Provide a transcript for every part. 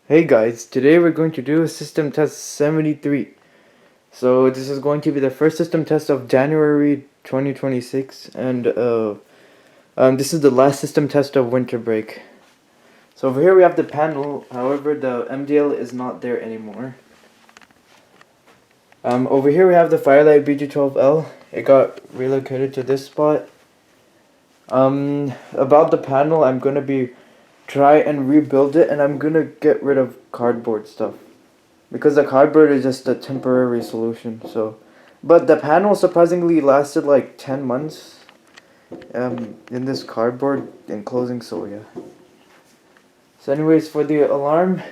Hey guys, today we're going to do system test 73. So this is going to be the first system test of January 2026, and this is the last system test of winter break. So over here we have the panel, however the MDL is not there anymore. Over here we have the Firelight BG12L, it got relocated to this spot. About the panel, I'm gonna be try and rebuild it, and I'm gonna get rid of cardboard stuff because the cardboard is just a temporary solution. So, but the panel surprisingly lasted like 10 months in this cardboard enclosing. So yeah. So anyways, for the alarm,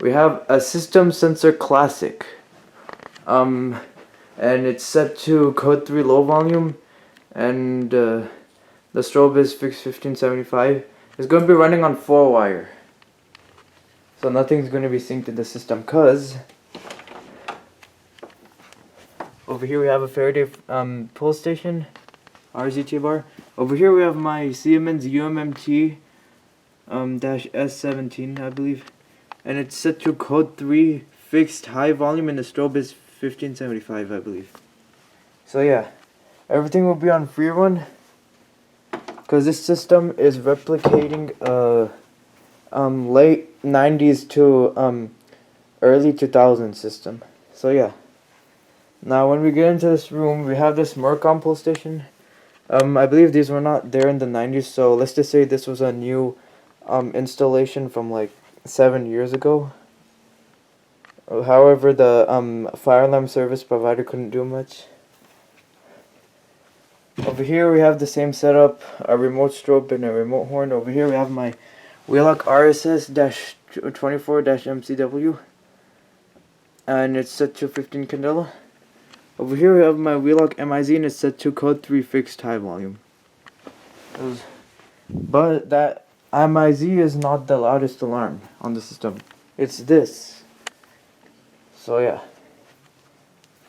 we have a system sensor classic, and it's set to code 3 low volume, and the strobe is fixed 1575. It's going to be running on 4-wire. So nothing's going to be synced in the system, because over here we have a Faraday pull station, RZT bar. Over here we have my Siemens UMMT -S17, I believe. And it's set to code 3 fixed high volume, and the strobe is 1575, I believe. So yeah, everything will be on free run, because this system is replicating late 90s to early 2000s system. So yeah. Now when we get into this room, we have this Mercom pull station. I believe these were not there in the 90s, so let's just say this was a new installation from like 7 years ago. However, the fire alarm service provider couldn't do much. Over here we have the same setup, a remote strobe and a remote horn. Over here we have my Wheelock RSS-24-MCW, and it's set to 15 candela. Over here we have my Wheelock MIZ, and it's set to code 3 fixed high volume. But that MIZ is not the loudest alarm on the system. It's this. So yeah.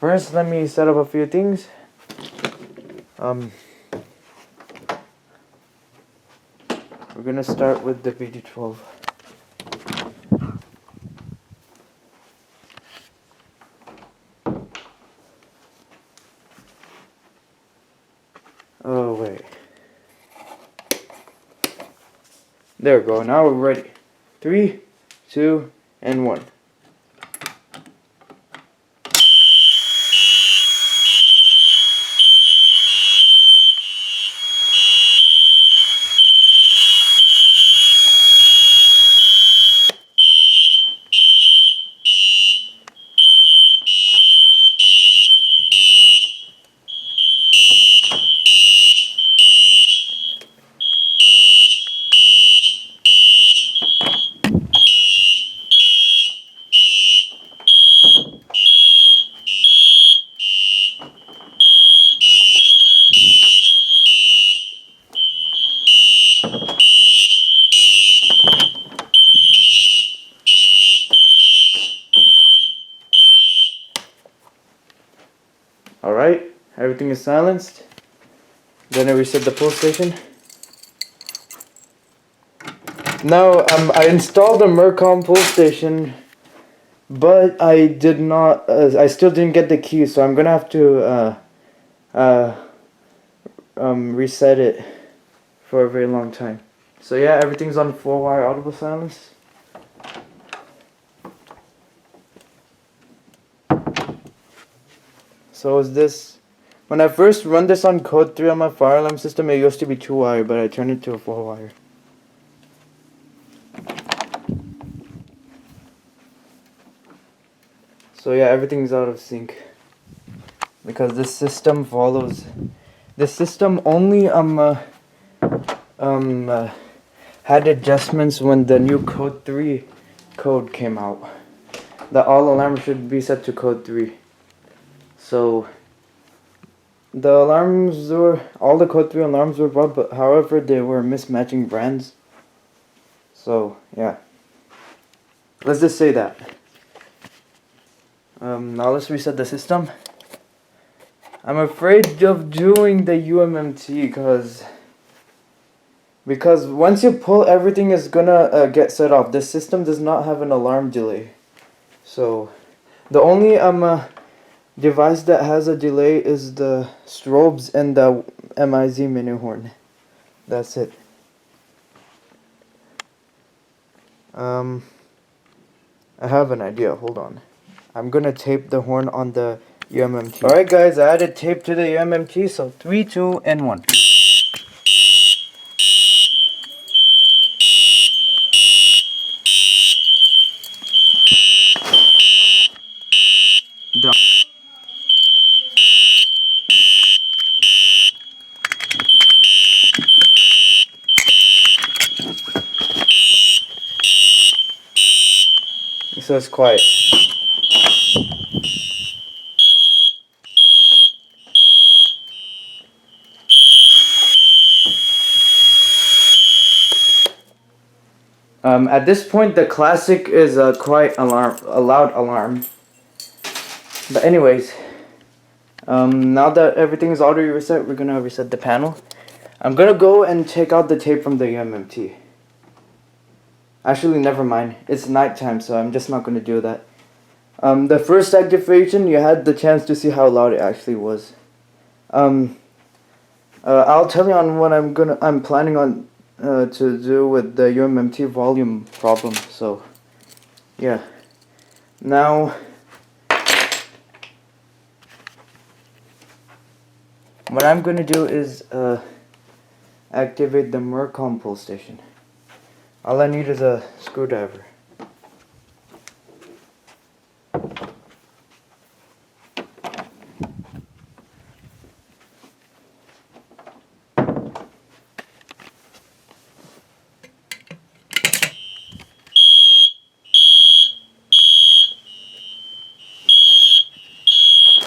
First, let me set up a few things. We're gonna start with the BD12. Oh wait. There we go. Now we're ready. 3, 2, and 1. Alright, everything is silenced. Then I reset the pull station. Now, I installed a Mercom pull station, but I did not, I still didn't get the key, so I'm gonna have to reset it for a very long time. So yeah, everything's on 4-wire audible silence. So is this, when I first run this on code 3 on my fire alarm system, it used to be 2-wire, but I turned it to a 4-wire. So yeah, everything's out of sync, because this system follows, this system only had adjustments when the new code 3 code came out. The all alarms should be set to code 3. So the alarms were, all the code 3 alarms were brought, but however they were mismatching brands. So yeah, let's just say that. Now let's reset the system. I'm afraid of doing the UMMT because because once you pull, everything is gonna get set off. This system does not have an alarm delay, so the only device that has a delay is the strobes and the MIZ mini horn. That's it. I have an idea. Hold on. I'm gonna tape the horn on the UMMT. Alright guys, I added tape to the UMMT, so 3, 2, and 1. Done. So it's quiet. At this point, the classic is quite a loud alarm. But anyways, now that everything is already reset, we're gonna reset the panel. I'm gonna go and take out the tape from the UMMT. Actually, never mind. It's nighttime, so I'm just not gonna do that. The first activation, you had the chance to see how loud it actually was. I'll tell you on what I'm planning on to do with the UMMT volume problem. So, yeah. Now, what I'm gonna do is activate the Mercom pull station. All I need is a screwdriver.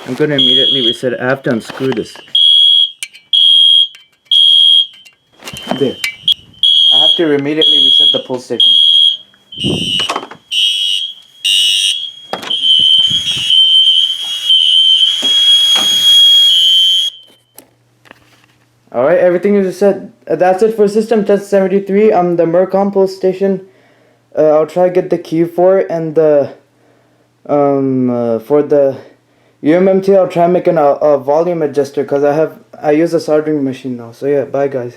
I'm gonna immediately reset it. I have to unscrew this. There. I have to immediately reset the pull station. Alright, everything is reset. That's it for system test 73. The Mercom pull station. I'll try to get the key for it, and the for the UMMT, I'll try making a volume adjuster because I use a soldering machine now. So yeah, bye guys.